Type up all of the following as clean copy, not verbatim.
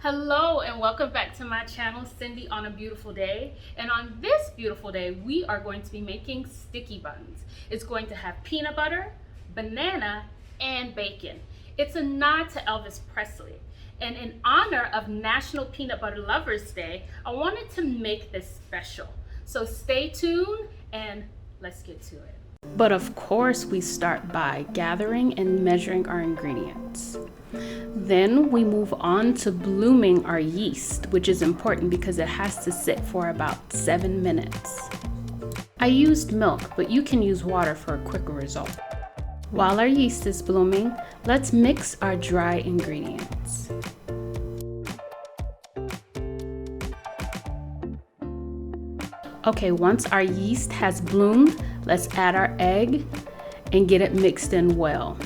Hello and welcome back to my channel, Cindy on a Beautiful Day. And on this beautiful day, we are going to be making sticky buns. It's going to have peanut butter, banana, and bacon. It's a nod to Elvis Presley. And in honor of National Peanut Butter Lovers Day, I wanted to make this special. So stay tuned and let's get to it. But of course, we start by gathering and measuring our ingredients. Then we move on to blooming our yeast, which is important because it has to sit for about 7 minutes. I used milk, but you can use water for a quicker result. While our yeast is blooming, let's mix our dry ingredients. Okay, once our yeast has bloomed, let's add our egg and get it mixed in well.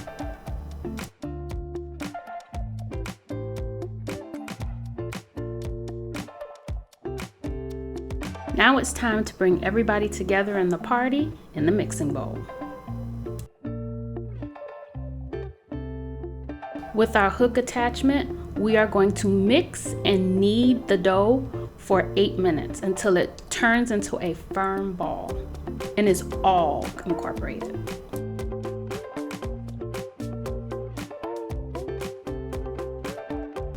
Now it's time to bring everybody together in the party in the mixing bowl. With our hook attachment, we are going to mix and knead the dough for 8 minutes until it turns into a firm ball and is all incorporated.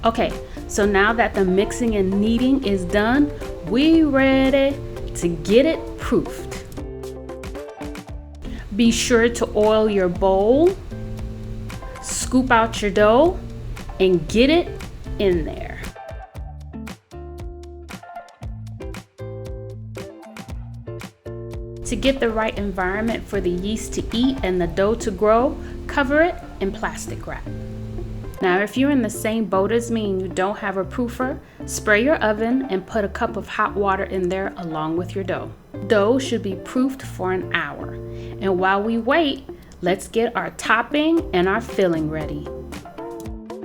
Okay, so now that the mixing and kneading is done, we're ready to get it proofed. Be sure to oil your bowl, scoop out your dough, and get it in there. To get the right environment for the yeast to eat and the dough to grow, cover it in plastic wrap. Now, if you're in the same boat as me and you don't have a proofer, spray your oven and put a cup of hot water in there along with your dough. Dough should be proofed for an hour. And while we wait, let's get our topping and our filling ready.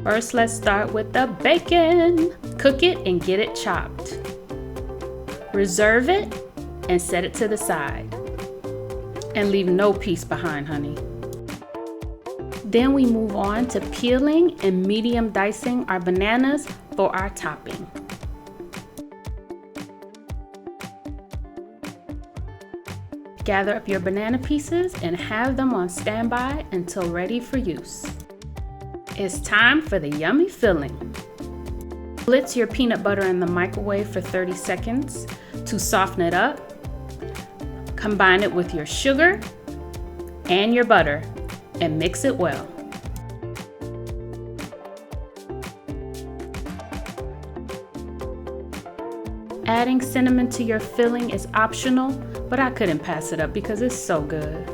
First, let's start with the bacon. Cook it and get it chopped. Reserve it and set it to the side. And leave no piece behind, honey. Then we move on to peeling and medium dicing our bananas for our topping. Gather up your banana pieces and have them on standby until ready for use. It's time for the yummy filling. Blitz your peanut butter in the microwave for 30 seconds to soften it up. Combine it with your sugar and your butter and mix it well. Adding cinnamon to your filling is optional, but I couldn't pass it up because it's so good.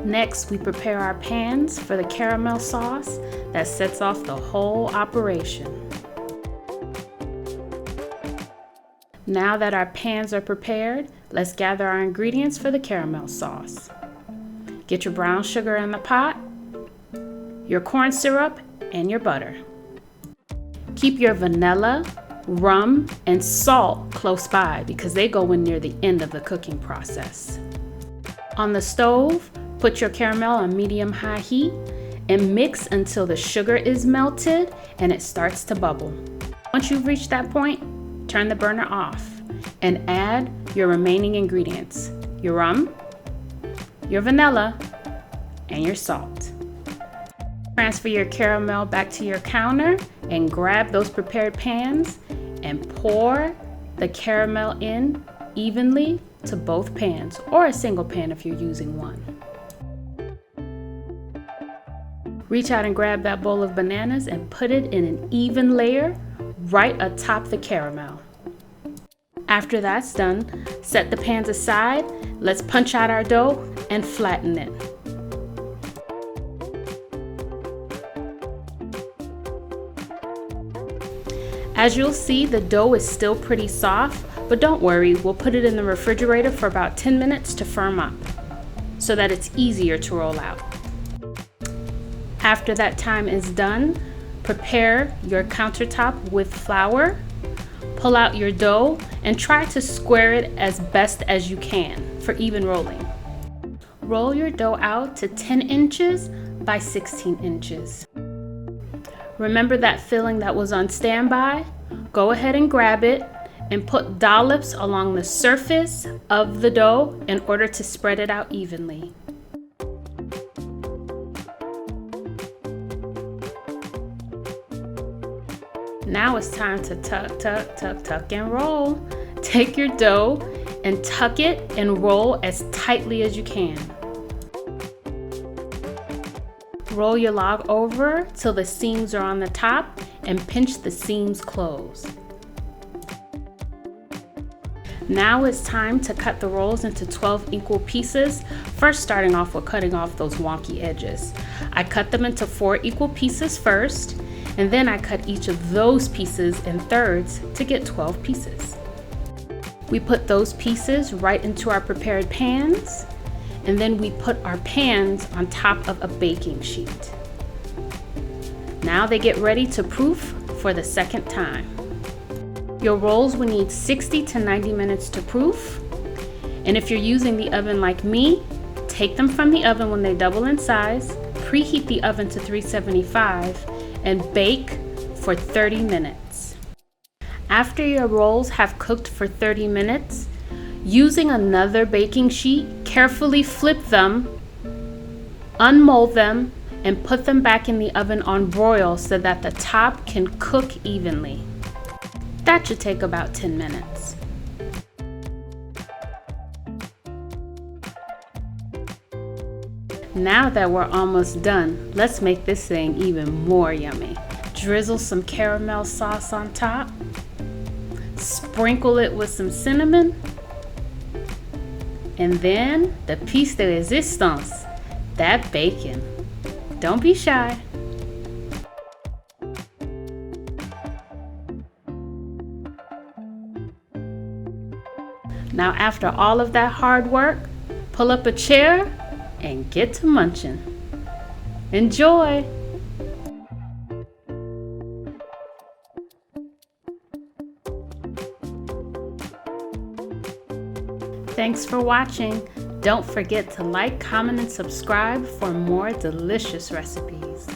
Next, we prepare our pans for the caramel sauce that sets off the whole operation. Now that our pans are prepared, let's gather our ingredients for the caramel sauce. Get your brown sugar in the pot, your corn syrup, and your butter. Keep your vanilla, rum, and salt close by because they go in near the end of the cooking process. On the stove, put your caramel on medium-high heat and mix until the sugar is melted and it starts to bubble. Once you've reached that point, turn the burner off and add your remaining ingredients, your rum, your vanilla, and your salt. Transfer your caramel back to your counter and grab those prepared pans and pour the caramel in evenly to both pans, or a single pan if you're using one. Reach out and grab that bowl of bananas and put it in an even layer right atop the caramel. After that's done, set the pans aside. Let's punch out our dough and flatten it. As you'll see, the dough is still pretty soft, but don't worry, we'll put it in the refrigerator for about 10 minutes to firm up so that it's easier to roll out. After that time is done, prepare your countertop with flour. Pull out your dough and try to square it as best as you can for even rolling. Roll your dough out to 10 inches by 16 inches. Remember that filling that was on standby? Go ahead and grab it and put dollops along the surface of the dough in order to spread it out evenly. Now it's time to tuck, and roll. Take your dough and tuck it and roll as tightly as you can. Roll your log over till the seams are on the top and pinch the seams closed. Now it's time to cut the rolls into 12 equal pieces, first starting off with cutting off those wonky edges. I cut them into 4 equal pieces first, and then I cut each of those pieces in thirds to get 12 pieces. We put those pieces right into our prepared pans, and then we put our pans on top of a baking sheet. Now they get ready to proof for the second time. Your rolls will need 60 to 90 minutes to proof, and if you're using the oven like me, take them from the oven when they double in size, preheat the oven to 375, and bake for 30 minutes. After your rolls have cooked for 30 minutes, using another baking sheet, carefully flip them, unmold them, and put them back in the oven on broil so that the top can cook evenly. That should take about 10 minutes. Now that we're almost done, let's make this thing even more yummy. Drizzle some caramel sauce on top, sprinkle it with some cinnamon, and then the piece de resistance, that bacon. Don't be shy. Now after all of that hard work, pull up a chair and get to munching. Enjoy! Thanks for watching. Don't forget to like, comment, and subscribe for more delicious recipes.